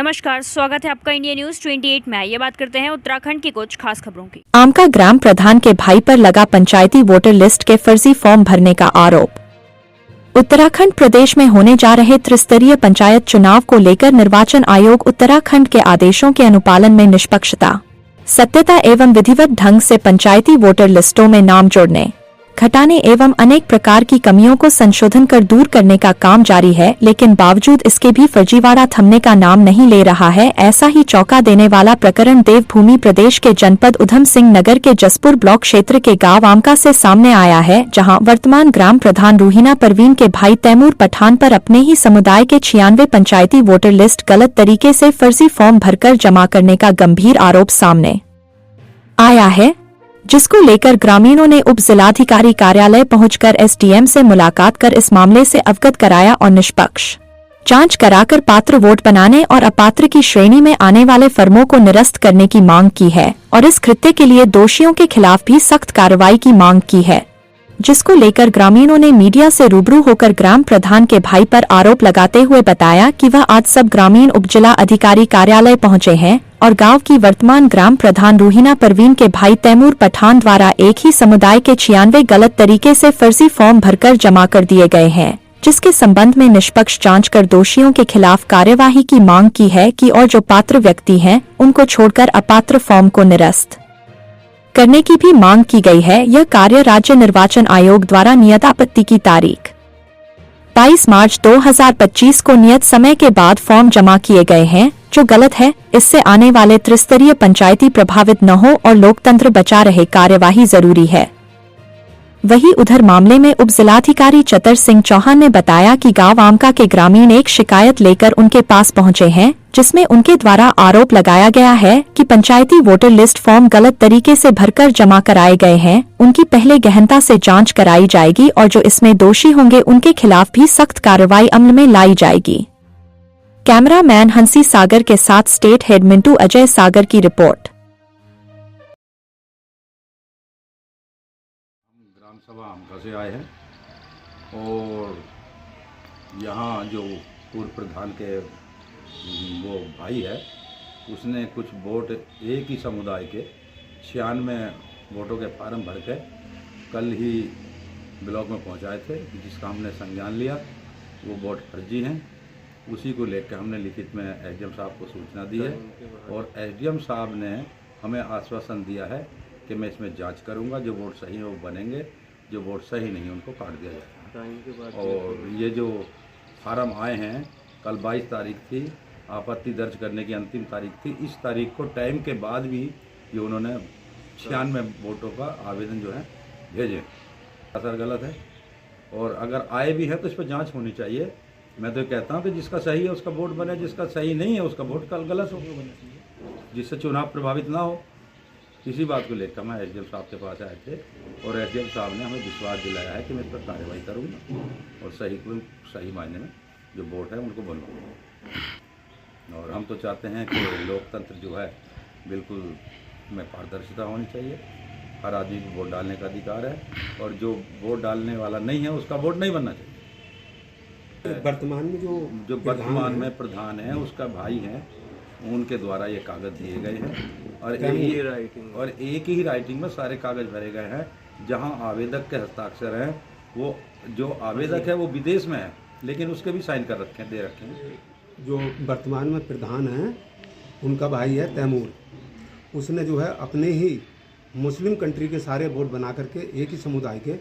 नमस्कार, स्वागत है आपका इंडिया न्यूज 28 में। ये बात करते हैं उत्तराखंड की कुछ खास खबरों की। आमका ग्राम प्रधान के भाई पर लगा पंचायती वोटर लिस्ट के फर्जी फॉर्म भरने का आरोप। उत्तराखंड प्रदेश में होने जा रहे त्रिस्तरीय पंचायत चुनाव को लेकर निर्वाचन आयोग उत्तराखंड के आदेशों के अनुपालन में निष्पक्षता, सत्यता एवं विधिवत ढंग से पंचायती वोटर लिस्टों में नाम जोड़ने, घटाने एवं अनेक प्रकार की कमियों को संशोधन कर दूर करने का काम जारी है, लेकिन बावजूद इसके भी फर्जीवाड़ा थमने का नाम नहीं ले रहा है। ऐसा ही चौंका देने वाला प्रकरण देवभूमि प्रदेश के जनपद उधम सिंह नगर के जसपुर ब्लॉक क्षेत्र के गांव आमका से सामने आया है, जहां वर्तमान ग्राम प्रधान रूहीना परवीन के भाई तैमूर पठान पर अपने ही समुदाय के 96 पंचायती वोटर लिस्ट गलत तरीके से फर्जी फॉर्म भरकर जमा करने का गंभीर आरोप सामने आया है, जिसको लेकर ग्रामीणों ने उप जिलाधिकारी कार्यालय पहुंचकर एसडीएम से मुलाकात कर इस मामले से अवगत कराया और निष्पक्ष जांच कराकर पात्र वोट बनाने और अपात्र की श्रेणी में आने वाले फर्मों को निरस्त करने की मांग की है और इस कृत्य के लिए दोषियों के खिलाफ भी सख्त कार्रवाई की मांग की है, जिसको लेकर ग्रामीणों ने मीडिया से रूबरू होकर ग्राम प्रधान के भाई पर आरोप लगाते हुए बताया कि वह आज सब ग्रामीण उप जिला अधिकारी कार्यालय पहुंचे हैं और गांव की वर्तमान ग्राम प्रधान रूहीना परवीन के भाई तैमूर पठान द्वारा एक ही समुदाय के 96 गलत तरीके से फर्जी फॉर्म भरकर जमा कर दिए गए हैं, जिसके संबंध में निष्पक्ष जांच कर दोषियों के खिलाफ कार्यवाही की मांग की है कि और जो पात्र व्यक्ति हैं उनको छोड़कर अपात्र फॉर्म को निरस्त करने की भी मांग की गई है। यह कार्य राज्य निर्वाचन आयोग द्वारा नियत आपत्ति की तारीख 22 मार्च 2025 को नियत समय के बाद फॉर्म जमा किए गए हैं, जो गलत है। इससे आने वाले त्रिस्तरीय पंचायती प्रभावित न हो और लोकतंत्र बचा रहे, कार्यवाही जरूरी है। वहीं उधर मामले में उप जिलाधिकारी चतर सिंह चौहान ने बताया कि गांव आमका के ग्रामीण एक शिकायत लेकर उनके पास पहुंचे हैं, जिसमें उनके द्वारा आरोप लगाया गया है कि पंचायती वोटर लिस्ट फॉर्म गलत तरीके से भरकर जमा कराए गए हैं। उनकी पहले गहनता से जांच कराई जाएगी और जो इसमें दोषी होंगे उनके खिलाफ भी सख्त कार्रवाई अमल में लाई जाएगी। कैमरामैन हंसी सागर के साथ स्टेट हेड मिंटू अजय सागर की रिपोर्ट। ग्राम सभा आमका से आए हैं और यहाँ जो पूर्व प्रधान के वो भाई है, उसने कुछ वोट एक ही समुदाय के 96 वोटों के फार्म भर के कल ही ब्लॉक में पहुँचाए थे, जिसका हमने संज्ञान लिया। वो वोट फर्जी हैं, उसी को लेकर हमने लिखित में एसडीएम साहब को सूचना दी है और एसडीएम साहब ने हमें आश्वासन दिया है कि मैं इसमें जांच करूंगा, जो वोट सही है वो बनेंगे, जो वोट सही नहीं है उनको काट दिया जाएगा। और ये जो फार्म आए हैं, कल 22 तारीख थी, आपत्ति दर्ज करने की अंतिम तारीख थी। इस तारीख को टाइम के बाद भी ये उन्होंने 96 वोटों का आवेदन जो है भेजे। असर गलत है और अगर आए भी है तो इस पर जाँच होनी चाहिए। मैं तो कहता हूँ कि जिसका सही है उसका वोट बने, जिसका सही नहीं है उसका वोट कल गलत हो, जिससे चुनाव प्रभावित ना हो। इसी बात को लेकर मैं एसडीएम साहब के पास आए थे और एसडीएम साहब ने हमें विश्वास दिलाया है कि मैं इस पर कार्रवाई करूँगा और सही मायने में जो वोट है उनको बनवाऊँगा। और हम तो चाहते हैं कि लोकतंत्र जो है बिल्कुल में पारदर्शिता होनी चाहिए। हर आदमी को वोट डालने का अधिकार है और जो वोट डालने वाला नहीं है उसका वोट नहीं बनना चाहिए। वर्तमान में जो वर्तमान में प्रधान है उसका भाई है, उनके द्वारा ये कागज दिए गए हैं और एक ही राइटिंग में सारे कागज भरे गए हैं। जहां आवेदक के हस्ताक्षर हैं, वो जो आवेदक है वो विदेश में है लेकिन उसके भी साइन कर रखे हैं, दे रखे हैं। जो वर्तमान में प्रधान हैं उनका भाई है तैमूर, उसने जो है अपने ही मुस्लिम कंट्री के सारे वोट बना करके एक ही समुदाय के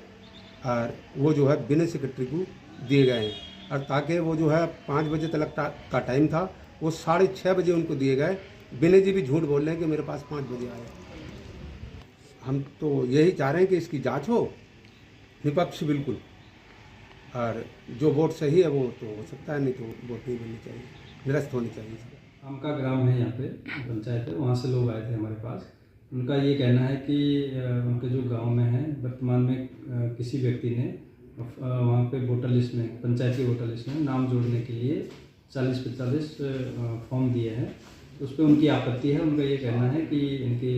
और वो जो है बिना सेक्रेटरी को दिए गए हैं और ताकि वो जो है 5 बजे तक का टाइम था, वो 6:30 बजे उनको दिए गए। बिने जी भी झूठ बोल रहे हैं कि मेरे पास 5 बजे आए। हम तो यही चाह रहे हैं कि इसकी जांच हो, निष्पक्ष बिल्कुल, और जो वोट सही है वो तो हो सकता है, नहीं तो वोट नहीं बननी चाहिए, निरस्त होनी चाहिए। आमका ग्राम है, यहाँ पे पंचायत है, वहाँ से लोग आए थे हमारे पास। उनका ये कहना है कि उनके जो गांव में है वर्तमान में किसी व्यक्ति ने वहाँ पे वोटर लिस्ट में, पंचायती वोटर लिस्ट में नाम जोड़ने के लिए 40-45 फॉर्म दिए हैं, तो उस पर उनकी आपत्ति है। उनका ये कहना है कि इनके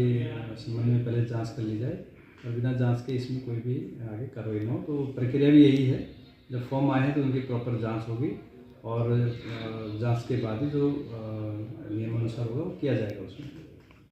संबंध में पहले जांच कर ली जाए और बिना जांच के इसमें कोई भी आगे कार्रवाई न हो। तो प्रक्रिया भी यही है, जब फॉर्म आए हैं तो उनकी प्रॉपर जांच होगी और जांच के बाद ही जो नियम अनुसार होगा वो किया जाएगा उसमें।